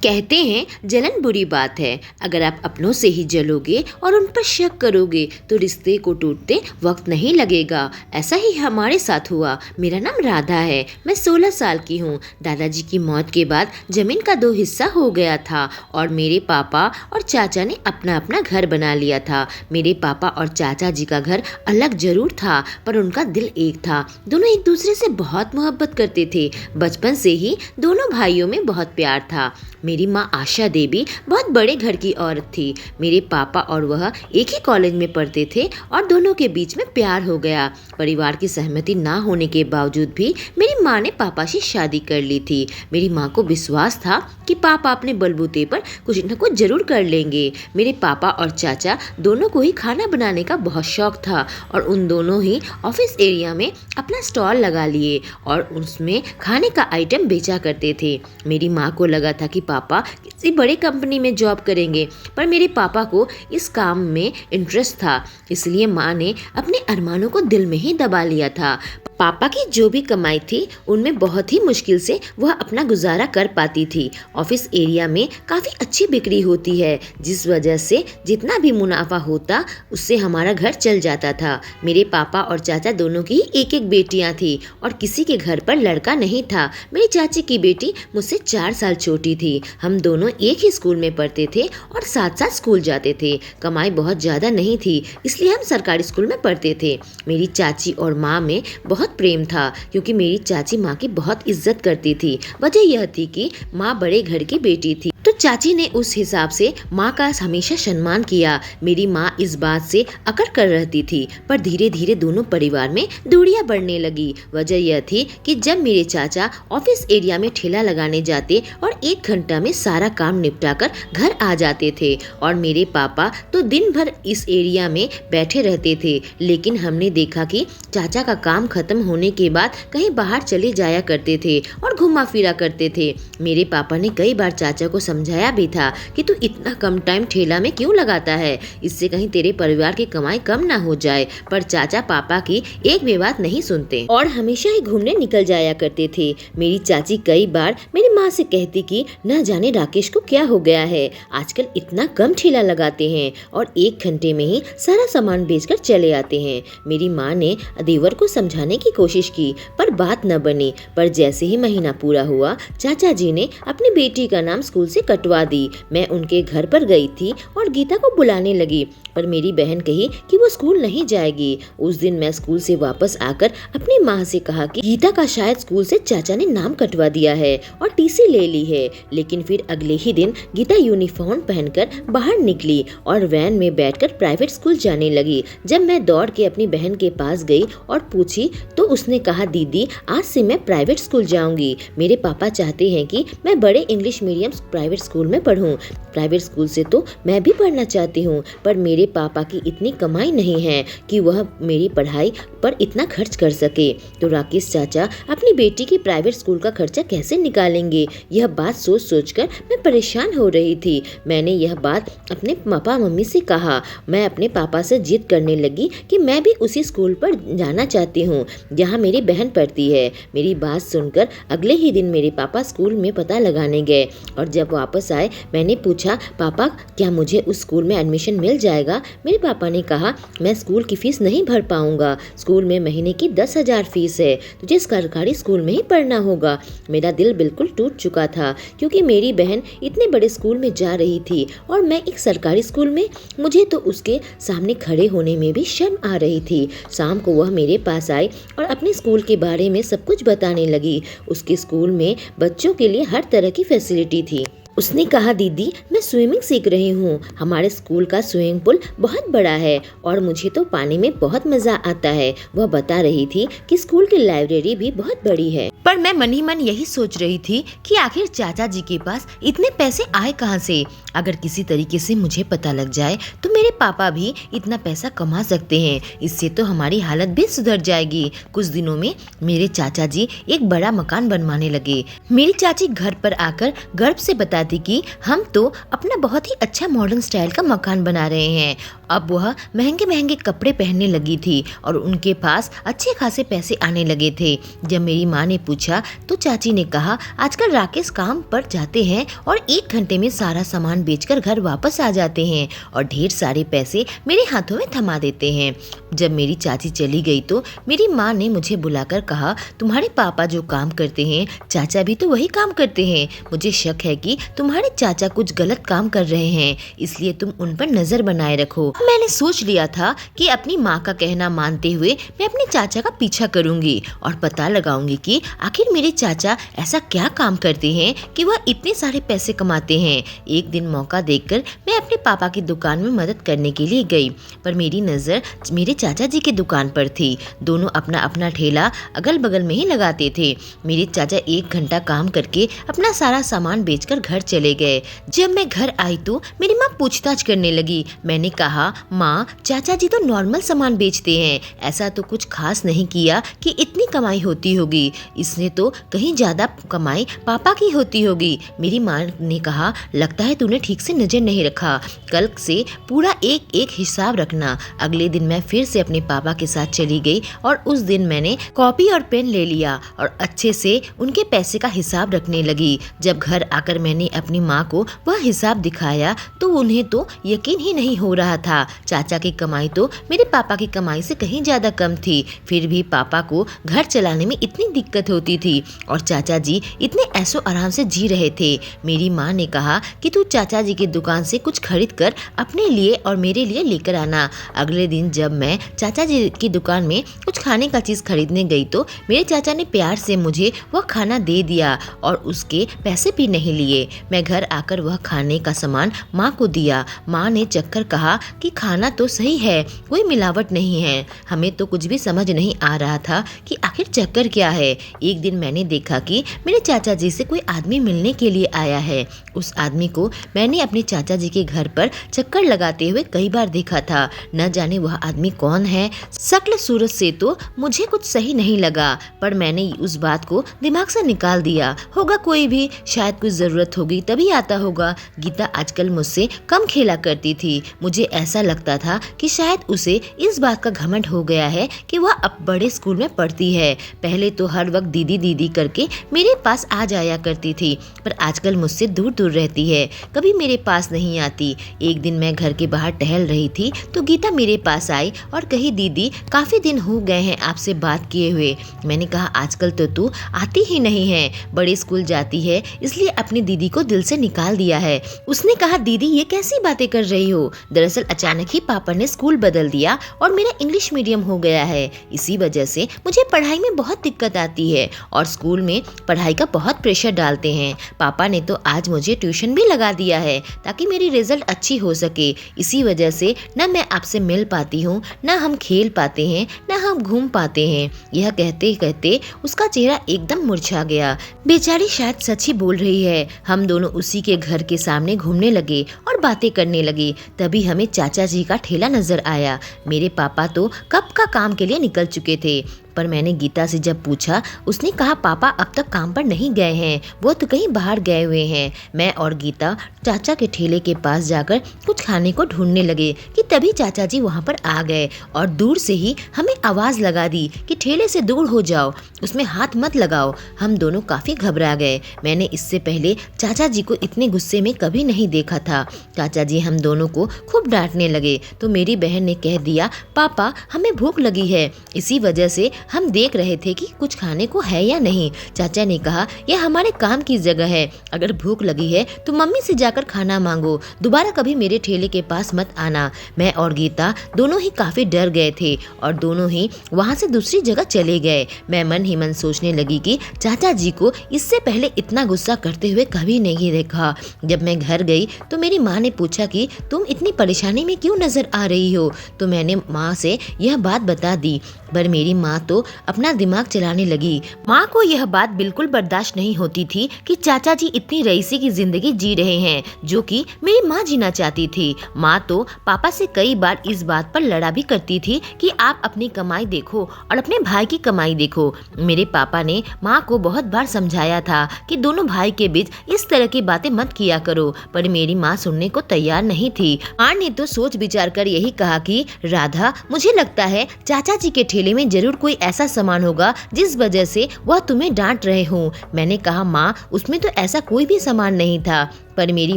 कहते हैं जलन बुरी बात है। अगर आप अपनों से ही जलोगे और उन पर शक करोगे तो रिश्ते को टूटते वक्त नहीं लगेगा। ऐसा ही हमारे साथ हुआ। मेरा नाम राधा है, मैं 16 साल की हूँ। दादाजी की मौत के बाद जमीन का 2 हिस्सा हो गया था और मेरे पापा और चाचा ने अपना अपना घर बना लिया था। मेरे पापा और चाचा जी का घर अलग जरूर था पर उनका दिल एक था। दोनों एक दूसरे से बहुत मोहब्बत करते थे। बचपन से ही दोनों भाइयों में बहुत प्यार था। मेरी माँ आशा देवी बहुत बड़े घर की औरत थी। मेरे पापा और वह एक ही कॉलेज में पढ़ते थे और दोनों के बीच में प्यार हो गया। परिवार की सहमति ना होने के बावजूद भी मेरी माँ ने पापा से शादी कर ली थी। मेरी माँ को विश्वास था कि पापा अपने बलबूते पर कुछ न कुछ जरूर कर लेंगे। मेरे पापा और चाचा दोनों को ही खाना बनाने का बहुत शौक था और उन दोनों ही ऑफिस एरिया में अपना स्टॉल लगा लिए और उसमें खाने का आइटम बेचा करते थे। मेरी माँ को लगा था कि पापा किसी बड़े कंपनी में जॉब करेंगे पर मेरे पापा को इस काम में इंटरेस्ट था, इसलिए माँ ने अपने अरमानों को दिल में ही दबा लिया था। पापा की जो भी कमाई थी उनमें बहुत ही मुश्किल से वह अपना गुजारा कर पाती थी। ऑफिस एरिया में काफ़ी अच्छी बिक्री होती है जिस वजह से जितना भी मुनाफा होता उससे हमारा घर चल जाता था। मेरे पापा और चाचा दोनों की एक एक बेटियां थी और किसी के घर पर लड़का नहीं था। मेरी चाची की बेटी मुझसे 4 साल छोटी थी। हम दोनों एक ही स्कूल में पढ़ते थे और साथ साथ स्कूल जाते थे। कमाई बहुत ज़्यादा नहीं थी इसलिए हम सरकारी स्कूल में पढ़ते थे। मेरी चाची और माँ में बहुत प्रेम था क्योंकि मेरी चाची माँ की बहुत इज्जत करती थी। वजह यह थी कि माँ बड़े घर की बेटी थी तो चाची ने उस हिसाब से माँ का हमेशा सम्मान किया। मेरी माँ इस बात से अकड़ कर रहती थी पर धीरे धीरे दोनों परिवार में दूरियां बढ़ने लगी। वजह यह थी कि जब मेरे चाचा ऑफिस एरिया में ठेला लगाने जाते और 1 घंटा में सारा काम निपटाकर घर आ जाते थे और मेरे पापा तो दिन भर इस एरिया में बैठे रहते थे। लेकिन हमने देखा कि चाचा का काम खत्म होने के बाद कहीं बाहर चले जाया करते थे और घुमा फिरा करते थे। मेरे पापा ने कई बार चाचा को समझाया भी था कि तू इतना कम टाइम ठेला में क्यों लगाता है, इससे कहीं तेरे परिवार की कमाई कम ना हो जाए। पर चाचा पापा की एक भी बात नहीं सुनते और हमेशा ही घूमने निकल जाया करते थे। मेरी चाची कई बार मेरी माँ से कहती कि न जाने राकेश को क्या हो गया है, आजकल इतना कम ठेला लगाते हैं और 1 घंटे में ही सारा सामान बेचकर चले आते हैं। मेरी माँ ने देवर को समझाने की कोशिश की पर बात न बनी। पर जैसे ही महीना पूरा हुआ चाचा जी ने अपनी बेटी का नाम स्कूल से कटवा दी। मैं उनके घर पर गई थी और गीता को बुलाने लगी पर मेरी बहन कही कि वो स्कूल नहीं जाएगी। उस दिन मैं स्कूल से वापस आकर अपनी माँ से कहा कि गीता का शायद स्कूल से चाचा ने नाम कटवा दिया है और टीसी ले ली है। लेकिन फिर अगले ही दिन गीता यूनिफॉर्म पहनकर बाहर निकली और वैन में बैठकर प्राइवेट स्कूल जाने लगी। जब मैं दौड़ के अपनी बहन के पास गई और पूछी तो उसने कहा, दीदी आज से मैं प्राइवेट स्कूल जाऊंगी। मेरे पापा चाहते हैं कि मैं बड़े इंग्लिश मीडियम प्राइवेट स्कूल में पढ़ूं। प्राइवेट स्कूल से तो मैं भी पढ़ना चाहती हूँ पर मेरे पापा की इतनी कमाई नहीं है कि वह मेरी पढ़ाई पर इतना खर्च कर सके। तो राकेश चाचा अपनी बेटी की प्राइवेट स्कूल का खर्चा कैसे निकालेंगे, यह बात सोच सोचकर मैं परेशान हो रही थी। मैंने यह बात अपने पापा मम्मी से कहा। मैं अपने पापा से जिद करने लगी कि मैं भी उसी स्कूल पर जाना चाहती हूँ जहाँ मेरी बहन पढ़ती है। मेरी बात सुनकर अगले ही दिन मेरे पापा स्कूल में पता लगाने गए और जब वापस आए मैंने पूछा, पापा क्या मुझे उस स्कूल में एडमिशन मिल जाएगा? मेरे पापा ने कहा, मैं स्कूल की फीस नहीं भर पाऊंगा, स्कूल में महीने की 10,000 फीस है, तुझे सरकारी स्कूल में ही पढ़ना होगा। मेरा दिल बिल्कुल टूट चुका था क्योंकि मेरी बहन इतने बड़े स्कूल में जा रही थी और मैं एक सरकारी स्कूल में। मुझे तो उसके सामने खड़े होने में भी शर्म आ रही थी। शाम को वह मेरे पास आई और अपने स्कूल के बारे में सब कुछ बताने लगी। उसके स्कूल में बच्चों के लिए हर तरह की फैसिलिटी थी। उसने कहा, दीदी मैं स्विमिंग सीख रही हूँ, हमारे स्कूल का स्विमिंग पूल बहुत बड़ा है और मुझे तो पानी में बहुत मज़ा आता है। वह बता रही थी कि स्कूल की लाइब्रेरी भी बहुत बड़ी है। पर मैं मन ही मन यही सोच रही थी कि आखिर चाचा जी के पास इतने पैसे आए कहाँ से। अगर किसी तरीके से मुझे पता लग जाए तो मेरे पापा भी इतना पैसा कमा सकते हैं, इससे तो हमारी हालत भी सुधर जाएगी। कुछ दिनों में मेरे चाचा जी एक बड़ा मकान बनवाने लगे। मेरी चाची घर पर आकर गर्व से बताती कि हम तो अपना बहुत ही अच्छा मॉडर्न स्टाइल का मकान बना रहे हैं अब वह महंगे महंगे कपड़े पहनने लगी थी और उनके पास अच्छे खासे पैसे आने लगे थे। जब मेरी माँ ने पूछा तो चाची ने कहा, आजकल राकेश काम पर जाते हैं और 1 घंटे में सारा सामान बेचकर घर वापस आ जाते हैं और ढेर सारे पैसे मेरे हाथों में थमा देते हैं। जब मेरी चाची चली गई तो मेरी माँ ने मुझे बुलाकर कहा, तुम्हारे पापा जो काम करते हैं चाचा भी तो वही काम करते हैं। मुझे शक है कि तुम्हारे चाचा कुछ गलत काम कर रहे हैं, इसलिए तुम उन पर नजर बनाए रखो। मैंने सोच लिया था कि अपनी माँ का कहना मानते हुए मैं अपने चाचा का पीछा करूंगी और पता लगाऊंगी कि आखिर मेरे चाचा ऐसा क्या काम करते हैं कि वह इतने सारे पैसे कमाते हैं। एक दिन मौका देखकर मैं अपने पापा की दुकान में मदद करने के लिए गई, पर मेरी नज़र मेरे चाचा जी की दुकान पर थी। दोनों अपना अपना ठेला अगल बगल में ही लगाते थे। मेरे चाचा 1 घंटा काम करके अपना सारा सामान बेचकर घर चले गए। जब मैं घर आई तो मेरी माँ पूछताछ करने लगी। मैंने कहा, माँ, चाचा जी तो नॉर्मल सामान बेचते हैं, ऐसा तो कुछ खास नहीं किया कि इतनी कमाई होती होगी। इसने तो कहीं ज्यादा कमाई पापा की होती होगी। मेरी माँ ने कहा, लगता है तूने ठीक से नजर नहीं रखा, कल से पूरा एक एक हिसाब रखना। अगले दिन मैं फिर से अपने पापा के साथ चली गई और उस दिन मैंने कॉपी और पेन ले लिया और अच्छे से उनके पैसे का हिसाब रखने लगी। जब घर आकर मैंने अपनी माँ को वह हिसाब दिखाया तो उन्हें तो यकीन ही नहीं हो रहा था। चाचा की कमाई तो मेरे पापा की कमाई से कहीं ज्यादा कम थी, फिर भी पापा को घर चलाने में इतनी दिक्कत होती थी और चाचा जी इतने ऐशो आराम से जी रहे थे। मेरी माँ ने कहा कि तू चाचा जी की दुकान से कुछ खरीद कर अपने लिए और मेरे लिए लेकर आना। अगले दिन जब मैं चाचा जी की दुकान में कुछ खाने का चीज खरीदने गई तो मेरे चाचा ने प्यार से मुझे वह खाना दे दिया और उसके पैसे भी नहीं लिए। मैं घर आकर वह खाने का सामान माँ को दिया। माँ ने चक्कर कहा कि खाना तो सही है, कोई मिलावट नहीं है। हमें तो कुछ भी समझ नहीं आ रहा था कि आखिर चक्कर क्या है। एक दिन मैंने देखा कि मेरे चाचा जी से कोई आदमी मिलने के लिए आया है। उस आदमी को मैंने अपने चाचा जी के घर पर चक्कर लगाते हुए कई बार देखा था। न जाने वह आदमी कौन है। शक्ल सूरत से तो मुझे कुछ सही नहीं लगा, पर मैंने उस बात को दिमाग से निकाल दिया। होगा कोई भी, शायद कुछ जरूरत होगी तभी आता होगा। गीता आजकल मुझसे कम खेला करती थी। मुझे ऐसा लगता था कि शायद उसे इस बात का घमंड हो गया है कि वह अब बड़े स्कूल में पढ़ती है। पहले तो हर वक्त दीदी दीदी करके मेरे पास आ जाया करती थी, पर आजकल मुझसे दूर दूर रहती है, कभी मेरे पास नहीं आती। एक दिन मैं घर के बाहर टहल रही थी तो गीता मेरे पास आई और कही, दीदी काफी दिन हो गए हैं आपसे बात किए हुए। मैंने कहा, आजकल तो तू आती ही नहीं है, बड़े स्कूल जाती है इसलिए अपनी दीदी को दिल से निकाल दिया है। उसने कहा, दीदी ये कैसी बातें कर रही हो। दरअसल अचानक ही पापा ने स्कूल बदल दिया और मेरा इंग्लिश मीडियम हो गया है। इसी वजह से मुझे पढ़ाई में बहुत दिक्कत आती है और स्कूल में पढ़ाई का बहुत प्रेशर डालते हैं। पापा ने तो आज मुझे ट्यूशन भी लगा दिया है ताकि मेरी रिजल्ट अच्छी हो सके। इसी वजह से न मैं आपसे मिल पाती हूँ, न हम खेल पाते हैं, न हम घूम पाते हैं। यह कहते कहते उसका चेहरा एकदम मुरझा गया। बेचारी शायद सच ही बोल रही है। हम दोनों उसी के घर के सामने घूमने लगे और बातें करने लगे। तभी हमें चाचा जी का ठेला नजर आया। मेरे पापा तो कब का काम के लिए निकल चुके थे, पर मैंने गीता से जब पूछा उसने कहा, पापा अब तक काम पर नहीं गए हैं, वो तो कहीं बाहर गए हुए हैं। मैं और गीता चाचा के ठेले के पास जाकर कुछ खाने को ढूंढने लगे कि तभी चाचा जी वहाँ पर आ गए और दूर से ही हमें आवाज़ लगा दी कि ठेले से दूर हो जाओ, उसमें हाथ मत लगाओ। हम दोनों काफ़ी घबरा गए। मैंने इससे पहले चाचा जी को इतने गुस्से में कभी नहीं देखा था। चाचा जी हम दोनों को खूब डांटने लगे तो मेरी बहन ने कह दिया, पापा हमें भूख लगी है, इसी वजह से हम देख रहे थे कि कुछ खाने को है या नहीं। चाचा ने कहा, यह हमारे काम की जगह है, अगर भूख लगी है तो मम्मी से जाकर खाना मांगो, दोबारा कभी मेरे ठेले के पास मत आना। मैं और गीता दोनों ही काफी डर गए थे और दोनों ही वहाँ से दूसरी जगह चले गए। मैं मन ही मन सोचने लगी कि चाचा जी को इससे पहले इतना गुस्सा करते हुए कभी नहीं देखा। जब मैं घर गई तो मेरी माँ ने पूछा कि तुम इतनी परेशानी में क्यों नजर आ रही हो, तो मैंने माँ से यह बात बता दी, पर मेरी माँ तो तो अपना दिमाग चलाने लगी। माँ को यह बात बिल्कुल बर्दाश्त नहीं होती थी कि चाचा जी इतनी रईसी की जिंदगी जी रहे हैं जो कि मेरी माँ जीना चाहती थी। माँ तो पापा से कई बार इस बात पर लड़ा भी करती थी कि आप अपनी कमाई देखो और अपने भाई की कमाई देखो। मेरे पापा ने माँ को बहुत बार समझाया था कि दोनों भाई के बीच इस तरह की बातें मत किया करो, पर मेरी माँ सुनने को तैयार नहीं थी। माँ ने तो सोच विचार कर यही कहा कि राधा, मुझे लगता है चाचा जी के ठेले में जरूर कोई ऐसा सामान होगा जिस वजह से वह तुम्हें डांट रहे हो। मैंने कहा माँ, उसमें तो ऐसा कोई भी सामान नहीं था, पर मेरी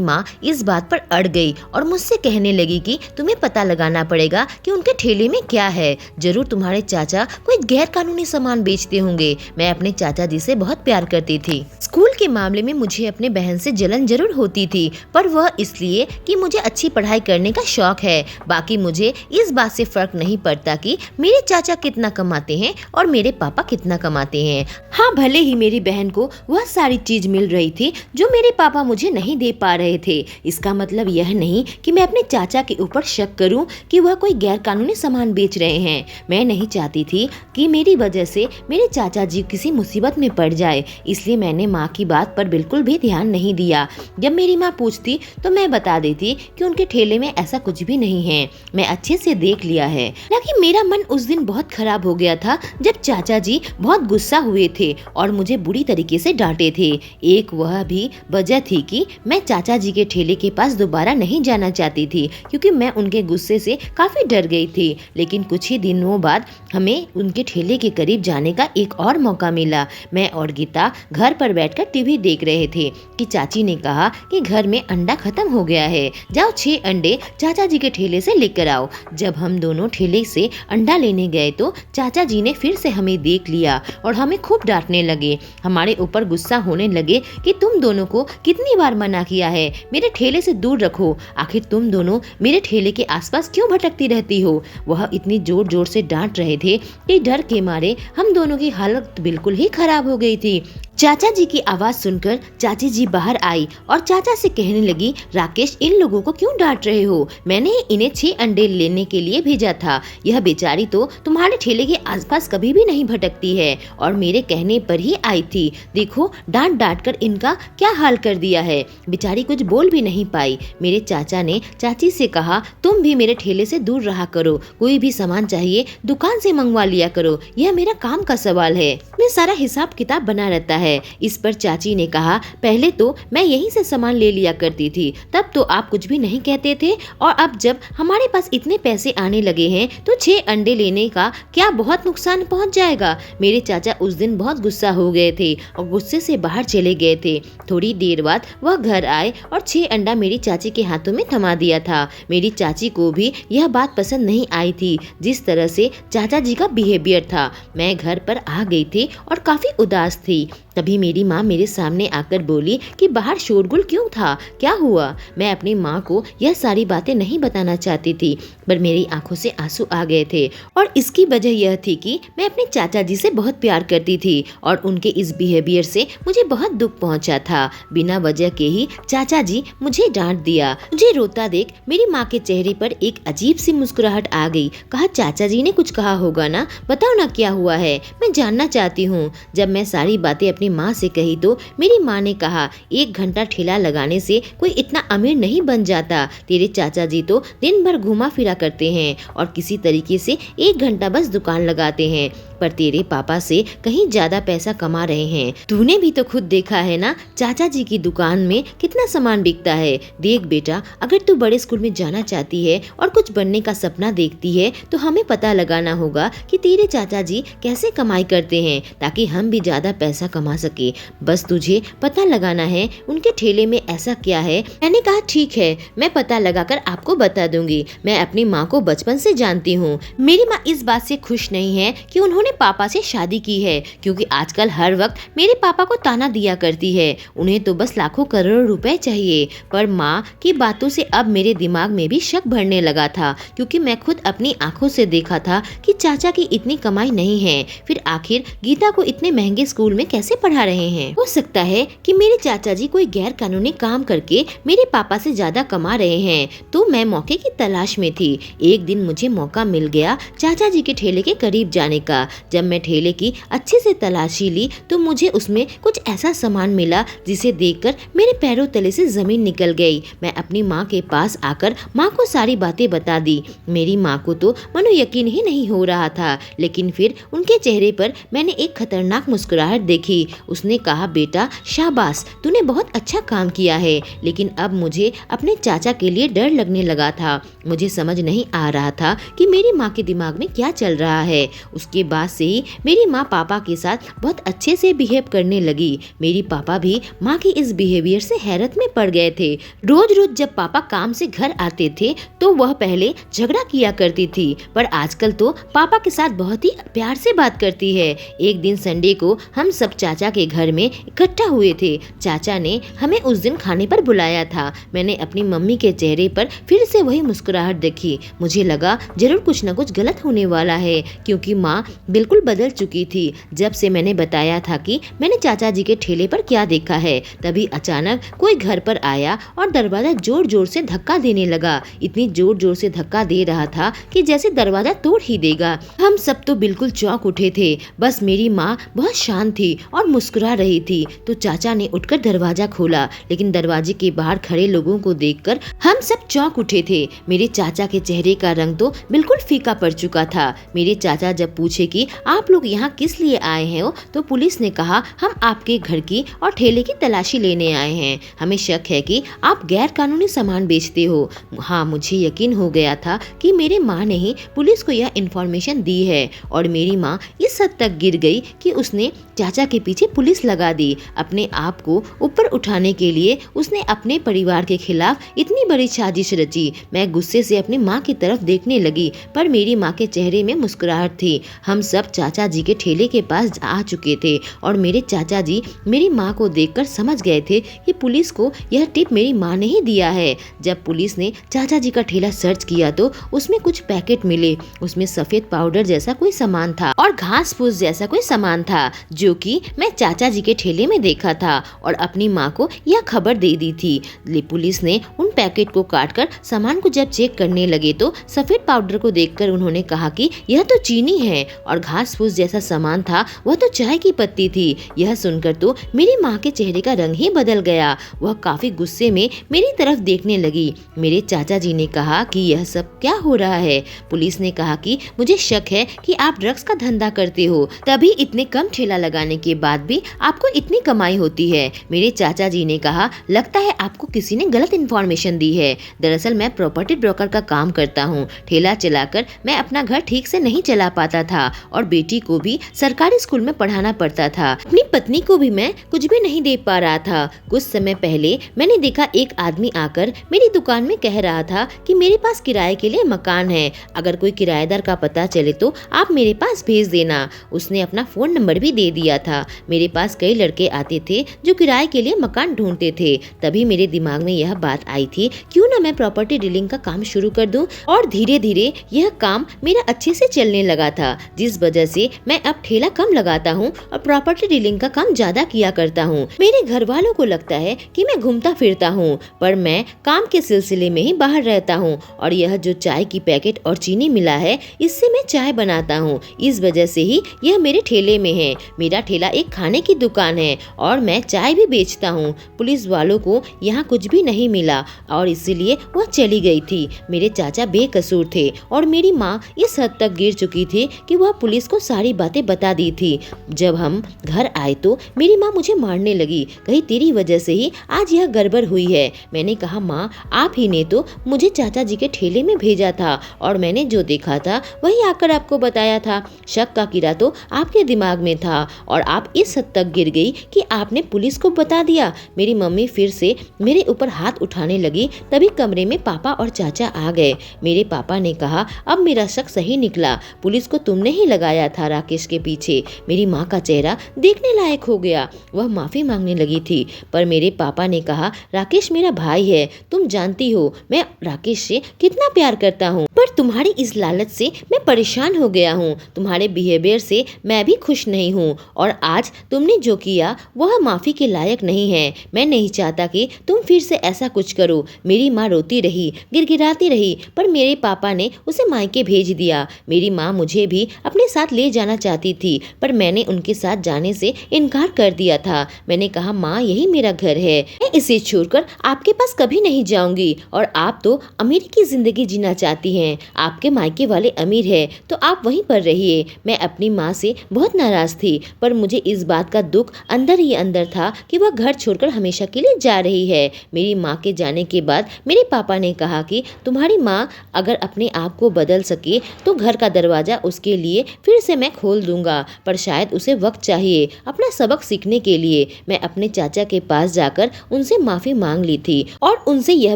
माँ इस बात पर अड़ गई और मुझसे कहने लगी कि तुम्हें पता लगाना पड़ेगा कि उनके ठेले में क्या है। जरूर तुम्हारे चाचा कोई गैर कानूनी सामान बेचते होंगे। मैं अपने चाचा जी से बहुत प्यार करती थी। स्कूल के मामले में मुझे अपने बहन से जलन जरूर होती थी, पर वह इसलिए कि मुझे अच्छी पढ़ाई करने का शौक है। बाकी मुझे इस बात से फर्क नहीं पड़ता कि मेरे चाचा कितना कमाते हैं और मेरे पापा कितना कमाते हैं। हाँ, भले ही मेरी बहन को वह सारी चीज मिल रही थी जो मेरे पापा मुझे नहीं दे पा रहे थे। इसका मतलब यह नहीं कि मैं अपने चाचा के ऊपर शक करूं कि वह कोई गैर कानूनी सामान बेच रहे हैं। मैं नहीं चाहती थी कि मेरी वजह से मेरे चाचा जी किसी मुसीबत में पड़ जाए, इसलिए मैंने माँ की बात पर बिल्कुल भी ध्यान नहीं दिया। जब मेरी माँ पूछती तो मैं बता देती कि उनके ठेले में ऐसा कुछ भी नहीं है, मैं अच्छे से देख लिया है। लेकिन मेरा मन उस दिन बहुत खराब हो गया था जब चाचा जी बहुत गुस्सा हुए थे और मुझे बुरी तरीके से डांटे थे। एक वह भी वजह थी कि मैं चाचा जी के ठेले के पास दोबारा नहीं जाना चाहती थी, क्योंकि मैं उनके गुस्से से काफी डर गई थी। लेकिन कुछ ही दिनों बाद हमें उनके ठेले के करीब जाने का एक और मौका मिला। मैं और गीता घर पर बैठकर टीवी देख रहे थे कि चाची ने कहा कि घर में अंडा खत्म हो गया है, जाओ 6 अंडे चाचा जी के ठेले से लेकर आओ। जब हम दोनों ठेले से अंडा लेने गए तो चाचा जी ने फिर से हमें देख लिया और हमें खूब डांटने लगे। हमारे ऊपर गुस्सा होने लगे कि तुम दोनों को कितनी बार मना किया है, मेरे ठेले से दूर रखो, आखिर तुम दोनों मेरे ठेले के आसपास क्यों भटकती रहती हो। वह इतनी जोर जोर से डांट रहे थे कि डर के मारे हम दोनों की हालत बिल्कुल ही खराब हो गई थी। चाचा जी की आवाज सुनकर चाची जी बाहर आई और चाचा से कहने लगी, राकेश, इन लोगों को क्यों डांट रहे हो? मैंने इन्हें 6 अंडे लेने के लिए भेजा था। यह बेचारी तो तुम्हारे ठेले के आसपास कभी भी नहीं भटकती है और मेरे कहने पर ही आई थी। देखो, डांट डांट कर इनका क्या हाल कर दिया है। बेचारी कुछ बोल भी नहीं पाई। मेरे चाचा ने चाची से कहा, तुम भी मेरे ठेले से दूर रहा करो, कोई भी सामान चाहिए दुकान से मंगवा लिया करो, यह मेरा काम का सवाल है। मैं सारा हिसाब किताब बना रहता है। इस पर चाची ने कहा, पहले तो मैं यहीं से सामान ले लिया करती थी, तब तो आप कुछ भी नहीं कहते थे, और अब जब हमारे पास इतने पैसे आने लगे हैं तो 6 अंडे लेने का क्या बहुत नुकसान पहुंच जाएगा। मेरे चाचा उस दिन बहुत गुस्सा हो गए थे और गुस्से से बाहर चले गए थे। थोड़ी देर बाद वह घर आए और 6 अंडा मेरी चाची के हाथों में थमा दिया था। मेरी चाची को भी यह बात पसंद नहीं आई थी, जिस तरह से चाचा जी का बिहेवियर था। मैं घर पर आ गई थी और काफी उदास थी। तभी मेरी माँ मेरे सामने आकर बोली कि बाहर शोरगुल क्यों था, क्या हुआ। मैं अपनी माँ को यह सारी बातें नहीं बताना चाहती थी, पर मेरी आंखों से आंसू आ गए थे और इसकी वजह यह थी कि मैं अपने चाचा जी से बहुत प्यार करती थी और उनके इस बिहेवियर से मुझे बहुत दुख पहुंचा था। बिना वजह के ही चाचा जी मुझे डांट दिया। मुझे रोता देख मेरी माँ के चेहरे पर एक अजीब सी मुस्कुराहट आ गई। कहा, चाचा जी ने कुछ कहा होगा ना, बताओ ना क्या हुआ है, मैं जानना चाहती हूँ। जब मैं सारी बातें अपनी माँ से कही तो मेरी माँ ने कहा, 1 घंटा ठेला लगाने से कोई इतना अमीर नहीं बन जाता। तेरे चाचा जी तो दिन भर घुमा फिरा करते हैं और किसी तरीके से 1 घंटा बस दुकान लगाते हैं, पर तेरे पापा से कहीं ज्यादा पैसा कमा रहे हैं। तूने भी तो खुद देखा है ना, चाचा जी की दुकान में कितना सामान बिकता है। देख बेटा, अगर तू बड़े स्कूल में जाना चाहती है और कुछ बनने का सपना देखती है तो हमें पता लगाना होगा कि तेरे चाचा जी कैसे कमाई करते हैं, ताकि हम भी ज्यादा पैसा कमा सके। बस तुझे पता लगाना है उनके ठेले में ऐसा क्या है। मैंने कहा, ठीक है, मैं पता लगाकर आपको बता दूंगी। मैं अपनी माँ को बचपन से जानती हूँ। मेरी माँ इस बात से खुश नहीं है कि उन्होंने पापा से शादी की है, क्योंकि आजकल हर वक्त मेरे पापा को ताना दिया करती है। उन्हें तो बस लाखों करोड़ों रुपए चाहिए। पर माँ की बातों से अब मेरे दिमाग में भी शक भरने लगा था, क्योंकि मैं खुद अपनी आंखों से देखा था कि चाचा की इतनी कमाई नहीं है। फिर आखिर गीता को इतने महंगे स्कूल में कैसे पढ़ा रहे हैं। हो सकता है कि मेरे चाचा जी कोई गैर कानूनी काम करके मेरे पापा से ज्यादा कमा रहे हैं। तो मैं मौके की तलाश में थी। एक दिन मुझे मौका मिल गया चाचा जी के ठेले के करीब जाने का। जब मैं ठेले की अच्छे से तलाशी ली तो मुझे उसमें कुछ ऐसा सामान मिला जिसे देखकर मेरे पैरों तले से जमीन निकल गई। मैं अपनी माँ के पास आकर माँ को सारी बातें बता दी। मेरी माँ को तो मानो यकीन ही नहीं हो रहा था, लेकिन फिर उनके चेहरे पर मैंने एक खतरनाक मुस्कुराहट देखी। उसने कहा, बेटा शाबाश, तूने बहुत अच्छा काम किया है। लेकिन अब मुझे अपने चाचा के लिए डर लगने लगा था। मुझे समझ नहीं आ रहा था कि मेरी माँ के दिमाग में क्या चल रहा है। उसके बाद से ही मेरी माँ पापा के साथ बहुत अच्छे से बिहेव करने लगी। मेरी पापा भी माँ की इस बिहेवियर से हैरत में पड़ गए थे। रोज रोज जब पापा काम से घर आते थे तो वह पहले झगड़ा किया करती थी, पर आजकल तो पापा के साथ बहुत ही प्यार से बात करती है। एक दिन संडे को हम सब चाचा के घर में इकट्ठा हुए थे। चाचा ने हमें उस दिन खाने पर बुलाया था। मैंने अपनी मम्मी के चेहरे पर फिर से वही मुस्कुराहट देखी। मुझे लगा जरूर कुछ न कुछ गलत होने वाला है, क्योंकि माँ बिल्कुल बदल चुकी थी। जब से मैंने बताया था कि मैंने चाचा जी के ठेले पर क्या देखा है, तभी अचानक कोई घर पर आया और दरवाजा जोर जोर से धक्का देने लगा। इतनी जोर जोर से धक्का दे रहा था कि जैसे दरवाजा तोड़ ही देगा। हम सब तो बिल्कुल चौंक उठे थे। बस मेरी माँ बहुत शांत थी और मुस्कुरा रही थी। तो चाचा ने उठकर दरवाजा खोला, लेकिन दरवाजे के बाहर खड़े लोगों को देखकर हम सब चौंक उठे थे। मेरे चाचा के चेहरे का रंग तो बिल्कुल फीका पड़ चुका था। मेरे चाचा जब पूछे कि आप लोग यहाँ किस लिए आए हैं, तो पुलिस ने कहा, हम आपके घर की और ठेले की तलाशी लेने आए हैं। हमें शक है कि आप गैर कानूनी सामान बेचते हो। हाँ, मुझे यकीन हो गया था कि मेरे माँ ने ही पुलिस को यह इन्फॉर्मेशन दी है, और मेरी माँ इस हद तक गिर गई कि उसने चाचा के पीछे पुलिस लगा दी। अपने आप को ऊपर उठाने के लिए उसने अपने परिवार के खिलाफ इतनी बड़ी साजिश रची। मैं गुस्से से अपनी माँ की तरफ देखने लगी, पर मेरी माँ के चेहरे में मुस्कुराहट थी। हम सब चाचा जी के ठेले के पास आ चुके थे और मेरे चाचा जी मेरी माँ को देखकर समझ गए थे कि पुलिस को यह टिप मेरी माँ ने ही दिया है। जब पुलिस ने चाचा जी का ठेला सर्च किया तो उसमें कुछ पैकेट मिले। उसमें सफेद पाउडर जैसा कोई सामान था और घास फूस जैसा कोई सामान था, जो कि मैं चाचा जी के ठेले में देखा था और अपनी माँ को यह खबर दे दी थी। पुलिस ने उन पैकेट को काटकर सामान को जब चेक करने लगे तो सफेद पाउडर को देखकर उन्होंने कहा कि यह तो चीनी है, और घास फूस जैसा सामान था वह तो चाय की पत्ती थी। यह सुनकर तो मेरी माँ के चेहरे का रंग ही बदल गया। वह काफी गुस्से में मेरी तरफ देखने लगी। मेरे चाचा जी ने कहा कि यह सब क्या हो रहा है। पुलिस ने कहा कि मुझे शक है कि आप ड्रग्स का धंधा करते हो, तभी इतने कम ठेला लगाने के बाद भी आपको इतनी कमाई होती है। मेरे चाचा जी ने कहा, लगता है आपको किसी ने गलत इन्फॉर्मेशन दी है। दरअसल मैं प्रॉपर्टी ब्रोकर का काम करता हूँ। ठेला चलाकर मैं अपना घर ठीक से नहीं चला पाता था और बेटी को भी सरकारी स्कूल में पढ़ाना पड़ता था। अपनी पत्नी को भी मैं कुछ भी नहीं दे पा रहा था। कुछ समय पहले मैंने देखा एक आदमी आकर मेरी दुकान में कह रहा था कि मेरे पास किराए के लिए मकान है, अगर कोई किराएदार का पता चले तो आप मेरे पास भेज देना। उसने अपना फोन नंबर भी दे दिया था। मेरे पास कई लड़के आते थे जो किराए के लिए मकान ढूंढते थे। तभी मेरे दिमाग में यह बात आई थी, क्यों ना मैं प्रॉपर्टी डीलिंग का काम शुरू कर दूं। और धीरे धीरे यह काम मेरा अच्छे से चलने लगा था, जिस वजह से मैं अब ठेला कम लगाता हूँ और प्रॉपर्टी डीलिंग का काम ज्यादा किया करता हूँ। मेरे घर वालों को लगता है कि मैं घूमता फिरता हूँ, पर मैं काम के सिलसिले में ही बाहर रहता हूँ। और यह जो चाय की पैकेट और चीनी मिला है, इससे मैं चाय बनाता हूँ। इस वजह से ही यह मेरे ठेले में है। मेरा ठेला एक खाने की दुकान है और मैं चाय भी बेचता हूँ। पुलिस वालों को यहाँ कुछ भी नहीं मिला और इसीलिए वह चली गई थी। मेरे चाचा बेकसूर थे और मेरी माँ इस हद तक गिर चुकी थी कि वह पुलिस को सारी बातें बता दी थी। जब हम घर आए तो मेरी माँ मुझे मारने लगी, कहीं तेरी वजह से ही आज यह गड़बड़ हुई है। मैंने कहा, माँ आप ही ने तो मुझे चाचा जी के ठेले में भेजा था और मैंने जो देखा था वही आकर आपको बताया था। शक का कीड़ा तो आपके दिमाग में था और आप इस हद तक गिर गई कि आपने पुलिस को बता दिया। मेरी मम्मी फिर से मेरे ऊपर हाथ उठाने लगी। तभी कमरे में पापा और चाचा आ गए। मेरे पापा ने कहा, अब मेरा शक सही निकला, पुलिस को तुमने ही लगाया था राकेश के पीछे। मेरी माँ का चेहरा देखने लायक हो गया। वह माफी मांगने लगी थी, पर मेरे पापा ने कहा, राकेश मेरा भाई है, तुम जानती हो मैं राकेश से कितना प्यार करता हूँ, पर तुम्हारी इस लालच से मैं परेशान हो गया हूँ। तुम्हारे बिहेवियर से मैं भी खुश नहीं हूँ और आज तुमने जो किया वह माफी के लायक नहीं है। मैं नहीं चाहता कि तुम फिर से ऐसा कुछ करो। मेरी माँ रोती रही, गिड़गिड़ाती रही, पर मेरे पापा ने उसे मायके भेज दिया। मेरी माँ मुझे भी अपने साथ ले जाना चाहती थी, पर मैंने उनके साथ जाने से इनकार कर दिया था। मैंने कहा माँ यही मेरा घर है, मैं इसे छोड़कर आपके पास कभी नहीं जाऊंगी। और आप तो अमीरी की जिंदगी जीना चाहती हैं, आपके मायके वाले अमीर है तो आप वहीं पर रहिए। मैं अपनी माँ से बहुत नाराज थी, पर मुझे इस बात का दुख अंदर ही अंदर था कि वह घर छोड़कर हमेशा के लिए जा रही है। मेरी माँ के जाने के बाद मेरे पापा ने कहा कि तुम्हारी माँ अगर अपने आप को बदल सके तो घर का दरवाज़ा उसके लिए फिर से मैं खोल दूंगा, पर शायद उसे वक्त चाहिए अपना सबक सीखने के लिए। मैं अपने चाचा के पास जाकर उनसे माफ़ी मांग ली थी और उनसे यह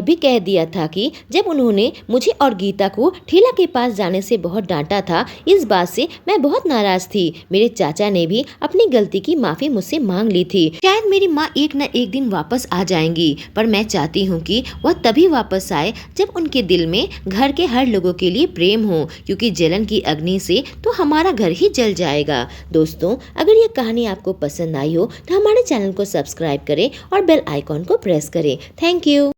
भी कह दिया था कि जब उन्होंने मुझे और गीता को ठेला के पास जाने से बहुत डांटा था, इस बात से मैं बहुत नाराज थी। मेरे चाचा ने भी अपनी गलती की माफ़ी मुझसे मांग ली थी। शायद मेरी माँ एक न एक दिन वापस आ जाएंगी, पर मैं चाहती हूँ कि वह तभी वापस आए जब उनके दिल में घर के हर लोगों के लिए प्रेम हो, क्योंकि जलन की अग्नि से तो हमारा घर ही जल जाएगा। दोस्तों, अगर ये कहानी आपको पसंद आई हो तो हमारे चैनल को सब्सक्राइब करें और बेल आइकॉन को प्रेस करें। Thank you.